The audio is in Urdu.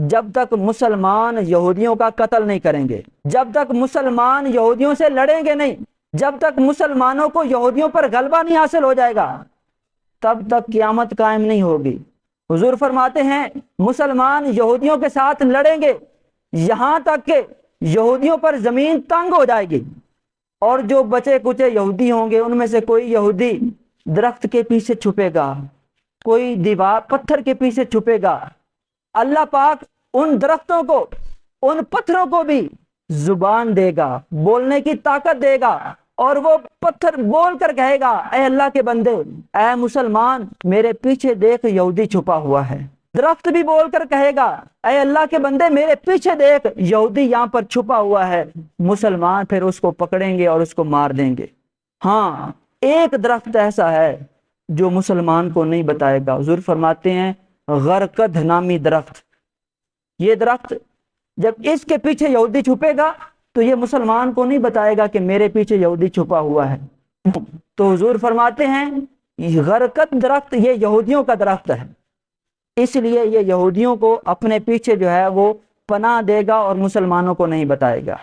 جب تک مسلمان یہودیوں کا قتل نہیں کریں گے، جب تک مسلمان یہودیوں سے لڑیں گے نہیں، جب تک مسلمانوں کو یہودیوں پر غلبہ نہیں حاصل ہو جائے گا، تب تک قیامت قائم نہیں ہوگی۔ حضور فرماتے ہیں مسلمان یہودیوں کے ساتھ لڑیں گے یہاں تک کہ یہودیوں پر زمین تنگ ہو جائے گی، اور جو بچے کچے یہودی ہوں گے ان میں سے کوئی یہودی درخت کے پیچھے چھپے گا، کوئی دیوار پتھر کے پیچھے چھپے گا، اللہ پاک ان درختوں کو، ان پتھروں کو بھی زبان دے گا، بولنے کی طاقت دے گا، اور وہ پتھر بول کر کہے گا اے اللہ کے بندے، اے مسلمان میرے پیچھے دیکھ یہودی چھپا ہوا ہے۔ درخت بھی بول کر کہے گا اے اللہ کے بندے میرے پیچھے دیکھ یہودی یہاں پر چھپا ہوا ہے۔ مسلمان پھر اس کو پکڑیں گے اور اس کو مار دیں گے۔ ہاں، ایک درخت ایسا ہے جو مسلمان کو نہیں بتائے گا۔ حضور فرماتے ہیں غرقد نامی درخت، یہ درخت جب اس کے پیچھے یہودی چھپے گا تو یہ مسلمان کو نہیں بتائے گا کہ میرے پیچھے یہودی چھپا ہوا ہے۔ تو حضور فرماتے ہیں غرقد درخت یہ یہودیوں کا درخت ہے، اس لیے یہ یہودیوں کو اپنے پیچھے جو ہے وہ پناہ دے گا اور مسلمانوں کو نہیں بتائے گا۔